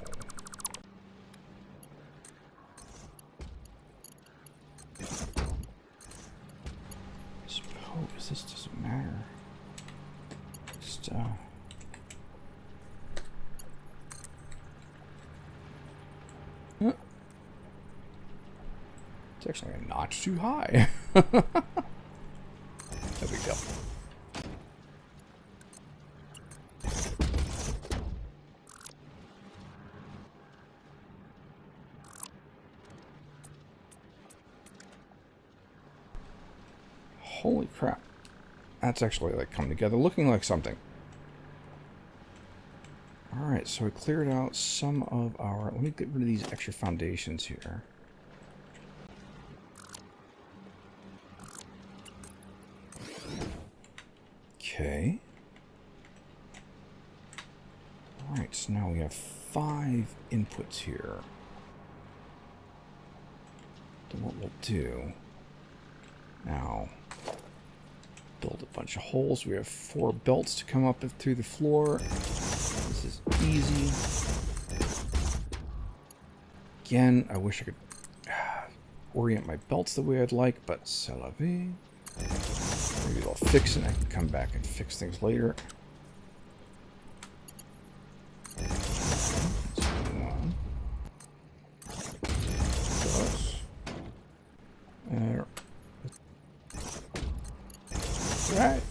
Suppose this doesn't matter. Just it's actually a notch too high. No big deal. Holy crap. That's actually like coming together, looking like something. Alright, so we cleared out some of our... Let me get rid of these extra foundations here. Okay. Alright, so now we have 5 inputs here. Then what we'll do... Now... Build a bunch of holes. We have 4 belts to come up through the floor. This is easy. Again, I wish I could orient my belts the way I'd like, but c'est la vie. Maybe they'll fix it and I can come back and fix things later. Right.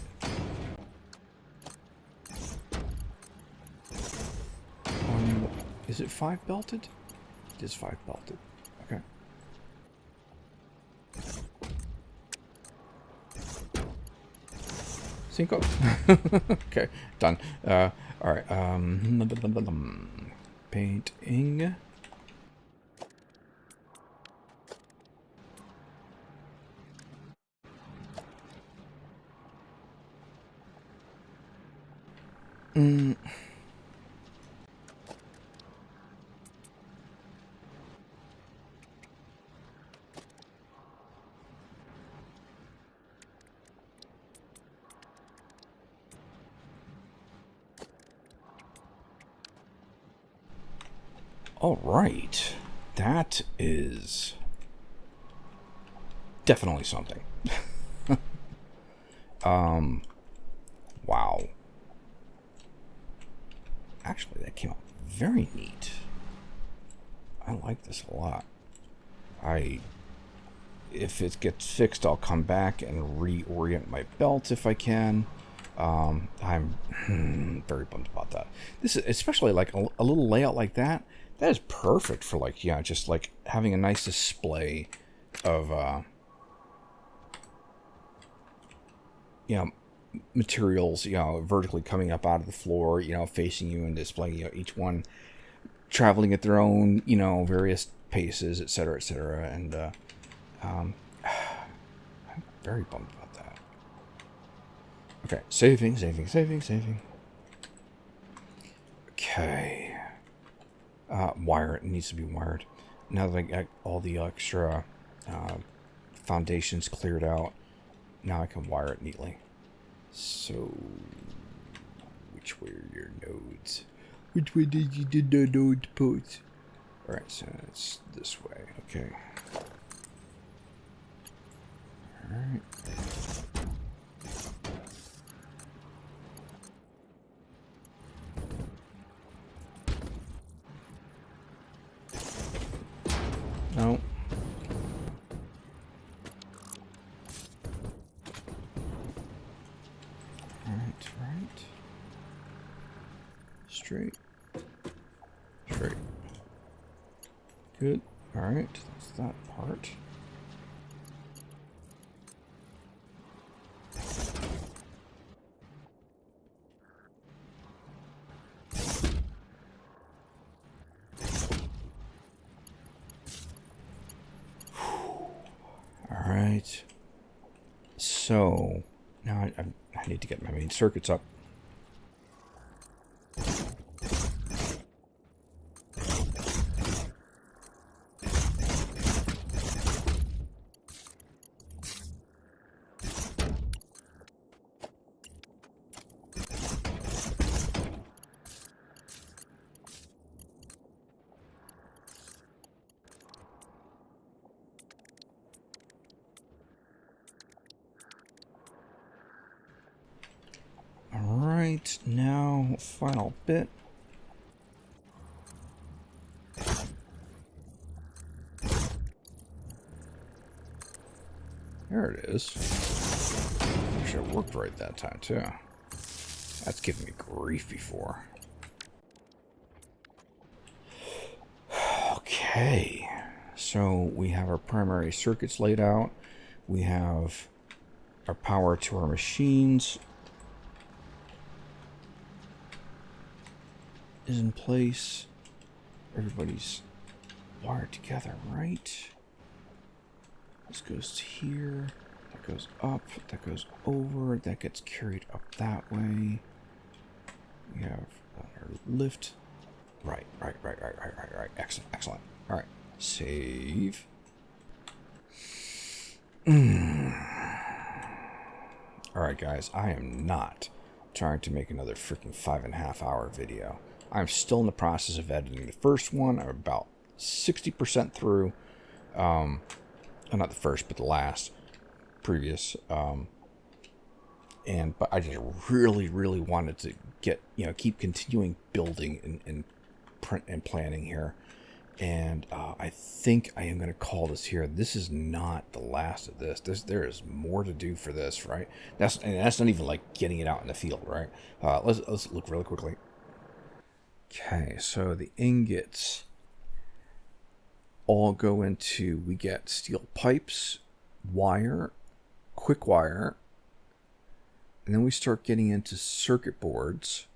Is it 5 belted? It is 5 belted. Okay. Cinco. Okay, done. All right. Painting. All right. That is definitely something. Wow. Actually, that came out very neat. I like this a lot. If it gets fixed, I'll come back and reorient my belt if I can. I'm very bummed about that. This is especially like a little layout like that. That is perfect for like, yeah, just like having a nice display of, you know, materials, you know, vertically coming up out of the floor, you know, facing you and displaying, you know, each one traveling at their own, you know, various paces, etc., etc. And I'm very bummed about that. Okay, saving. Okay. Wire, it needs to be wired. Now that I got all the extra foundations cleared out, now I can wire it neatly. So, which way are your nodes? Which way did you do the node put? Alright, so it's this way. Okay. Alright. No. Right. Straight. Good. Alright, that's that part. right. So now I need to get my main circuits up. Alright, now final bit. There it is. Actually, it worked right that time, too. That's given me grief before. Okay. So we have our primary circuits laid out. We have our power to our machines is in place. Everybody's wired together, right? This goes to here. That goes up. That goes over. That gets carried up that way. We have our lift. Right. Excellent. All right. Save. All right, guys. I am not trying to make another freaking 5.5 hour video. I'm still in the process of editing the first one. I'm about 60% through. Not the first, but the last. Previous. But I just really wanted to get, keep continuing building and print and planning here. And I think I am going to call this here. This is not the last of this. There is more to do for this, right? That's not even like getting it out in the field, right? Let's look really quickly. Okay, so the ingots all go into, we get steel pipes, wire, quick wire, and then we start getting into circuit boards,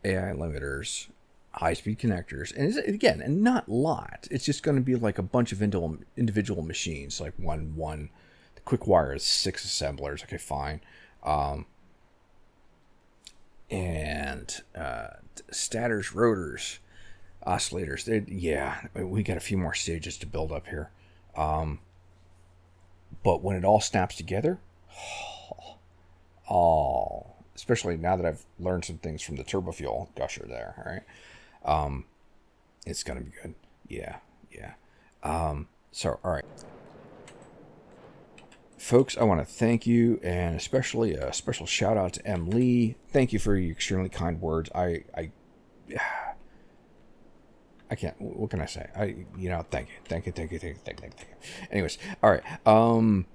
AI limiters, high-speed connectors, and again, and not a lot. It's just going to be like a bunch of individual machines, like one. The quick wire is 6 assemblers. Okay, fine. And stators, rotors, oscillators. We got a few more stages to build up here. But when it all snaps together, especially now that I've learned some things from the turbo fuel gusher there, all right? It's going to be good. Yeah. So, all right. Folks, I want to thank you, and especially a special shout out to M. Lee. Thank you for your extremely kind words. I can't. What can I say? Thank you. Anyways, all right. M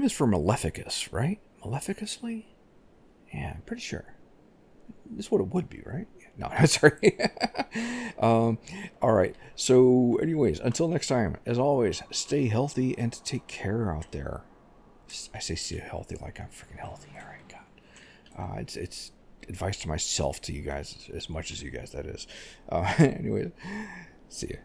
is for Maleficus, right? Maleficously? Yeah, I'm pretty sure. This is what it would be, right? No, sorry. All right. So, anyways, until next time, as always, stay healthy and take care out there. I say stay healthy like I'm freaking healthy. All right, God. It's advice to myself, to you guys, as much as you guys, that is. Anyways, see ya.